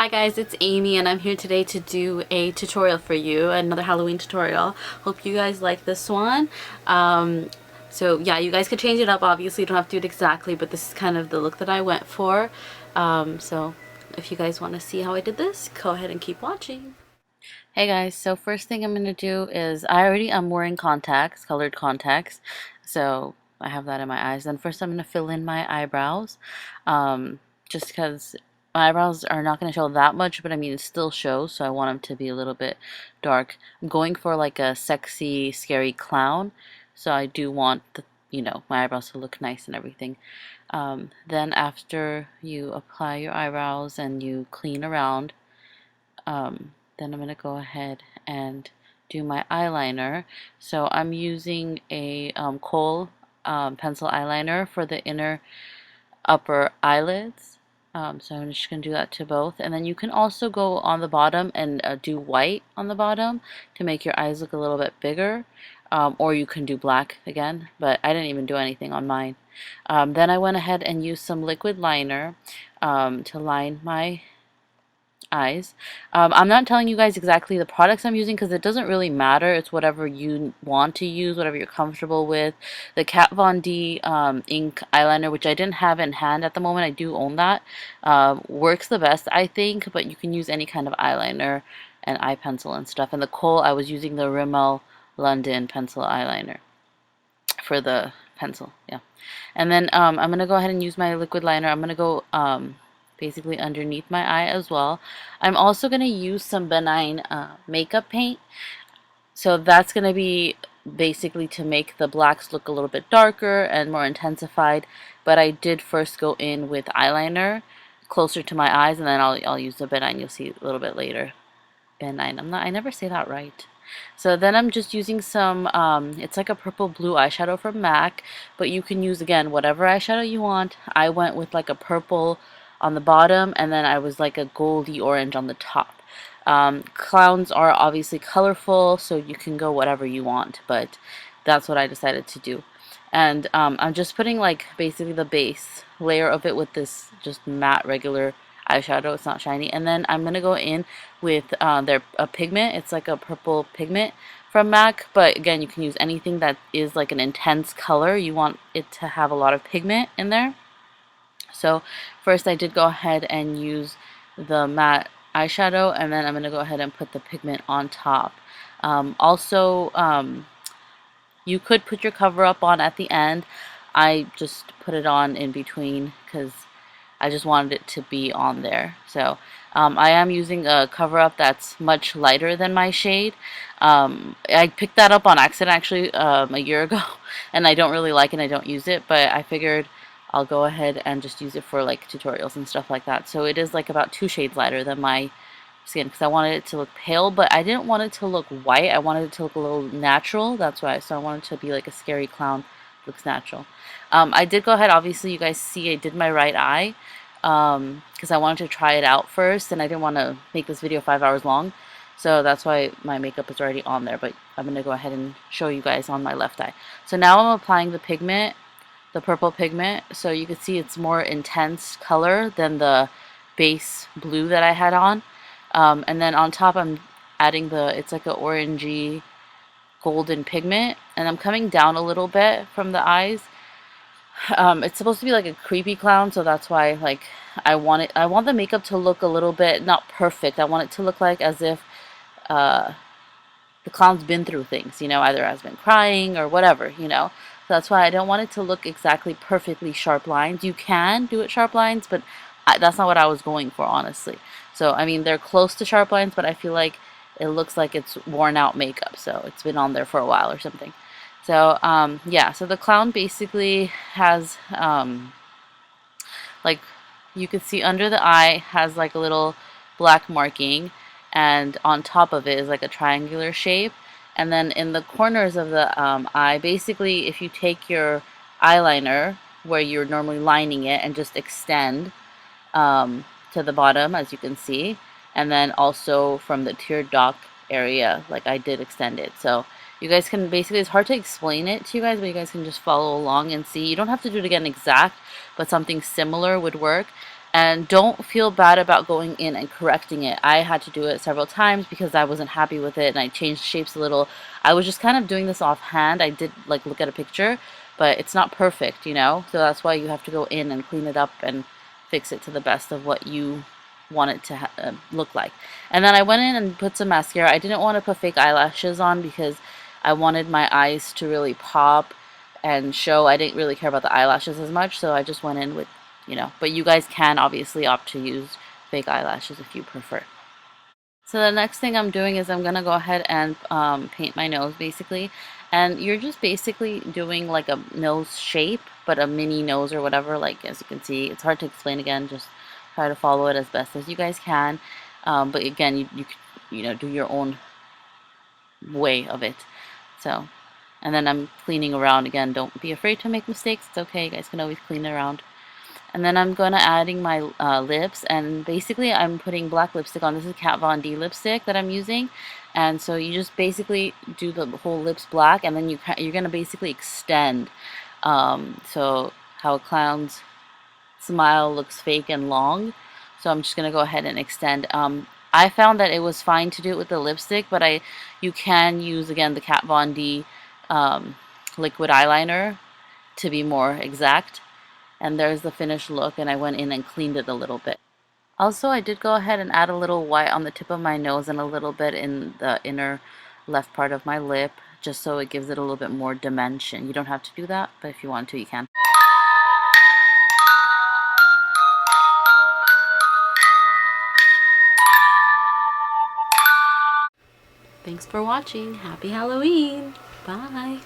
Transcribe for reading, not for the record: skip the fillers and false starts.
Hi guys, it's Amy and I'm here today to do a tutorial for you, another Halloween tutorial. Hope you guys like this one. So yeah, you guys could change it up. Obviously you don't have to do it exactly, but this is kind of the look that I went for. So if you guys want to see how I did this, go ahead and keep watching. Hey guys, so first thing I'm going to do is I'm wearing contacts, colored contacts. So I have that in my eyes. Then first I'm going to fill in my eyebrows. Just because my eyebrows are not going to show that much, but I mean it still shows, so I want them to be a little bit dark. I'm going for like a sexy, scary clown, so I do want my eyebrows to look nice and everything. Then after you apply your eyebrows and you clean around, then I'm going to go ahead and do my eyeliner. So I'm using a kohl pencil eyeliner for the inner upper eyelids. So I'm just going to do that to both. And then you can also go on the bottom and do white on the bottom to make your eyes look a little bit bigger. Or you can do black again, but I didn't even do anything on mine. Then I went ahead and used some liquid liner to line my eyes. I'm not telling you guys exactly the products I'm using because it doesn't really matter. It's whatever you want to use, whatever you're comfortable with. The Kat Von D ink eyeliner, which I didn't have in hand at the moment, I do own that, works the best, I think, but you can use any kind of eyeliner and eye pencil and stuff. And the kohl, I was using the Rimmel London pencil eyeliner for the pencil, yeah. And then I'm going to go ahead and use my liquid liner. I'm going to go basically underneath my eye as well. I'm also going to use some benign makeup paint. So that's going to be basically to make the blacks look a little bit darker and more intensified. But I did first go in with eyeliner closer to my eyes, and then I'll use the benign. You'll see a little bit later. Benign. I never say that right. So then I'm just using some, it's like a purple blue eyeshadow from MAC, but you can use, again, whatever eyeshadow you want. I went with like a purple on the bottom, and then I was like a goldy orange on the top. Clowns are obviously colorful, so you can go whatever you want, but that's what I decided to do. And I'm just putting like basically the base layer of it with this just matte regular eyeshadow. It's not shiny. And then I'm going to go in with their pigment. It's like a purple pigment from MAC, but again, you can use anything that is like an intense color. You want it to have a lot of pigment in there. So first I did go ahead and use the matte eyeshadow, and then I'm going to go ahead and put the pigment on top. You could put your cover up on at the end. I just put it on in between because I just wanted it to be on there. So I am using a cover up that's much lighter than my shade. I picked that up on accident actually a year ago, and I don't really like it and I don't use it, but I figured I'll go ahead and just use it for like tutorials and stuff like that. So it is like about 2 shades lighter than my skin because I wanted it to look pale, but I didn't want it to look white. I wanted it to look a little natural. That's why. So I wanted it to be like a scary clown. Looks natural. I did go ahead, obviously you guys see I did my right eye because I wanted to try it out first, and I didn't want to make this video 5 hours long, so that's why my makeup is already on there, but I'm going to go ahead and show you guys on my left eye. So now I'm applying the pigment, the purple pigment, so you can see it's more intense color than the base blue that I had on. And then on top I'm adding it's like an orangey golden pigment, and I'm coming down a little bit from the eyes. It's supposed to be like a creepy clown, so that's why like I want the makeup to look a little bit not perfect. I want it to look like as if the clown's been through things, either has been crying or whatever. So that's why I don't want it to look exactly perfectly sharp lines. You can do it sharp lines, but that's not what I was going for, honestly. So I mean, they're close to sharp lines, but I feel like it looks like it's worn out makeup, so it's been on there for a while or something. So yeah, so the clown basically has like you can see under the eye has like a little black marking, and on top of it is like a triangular shape, and then in the corners of the eye, basically if you take your eyeliner where you're normally lining it and just extend to the bottom, as you can see, and then also from the tear duct area, like I did extend it. So you guys can basically, it's hard to explain it to you guys, but you guys can just follow along and see. You don't have to do it again exact, but something similar would work. And don't feel bad about going in and correcting it. I had to do it several times because I wasn't happy with it and I changed shapes a little. I was just kind of doing this offhand. I did like look at a picture, but it's not perfect, you know? So that's why you have to go in and clean it up and fix it to the best of what you want it to look like. And then I went in and put some mascara. I didn't want to put fake eyelashes on because I wanted my eyes to really pop and show. I didn't really care about the eyelashes as much, so I just went in with, you know, but you guys can obviously opt to use fake eyelashes if you prefer. So the next thing I'm doing is I'm going to go ahead and paint my nose basically. And you're just basically doing like a nose shape, but a mini nose or whatever. Like as you can see, it's hard to explain again. Just try to follow it as best as you guys can. But again, you know, do your own way of it. So, and then I'm cleaning around again. Don't be afraid to make mistakes. It's okay. You guys can always clean around. And then I'm gonna adding my lips, and basically I'm putting black lipstick on. This is Kat Von D lipstick that I'm using, and so you just basically do the whole lips black, and then you're gonna basically extend. So how a clown's smile looks fake and long. So I'm just gonna go ahead and extend. I found that it was fine to do it with the lipstick, but you can use again the Kat Von D liquid eyeliner to be more exact. And there's the finished look, and I went in and cleaned it a little bit. Also, I did go ahead and add a little white on the tip of my nose and a little bit in the inner left part of my lip, just so it gives it a little bit more dimension. You don't have to do that, but if you want to, you can. Thanks for watching. Happy Halloween. Bye.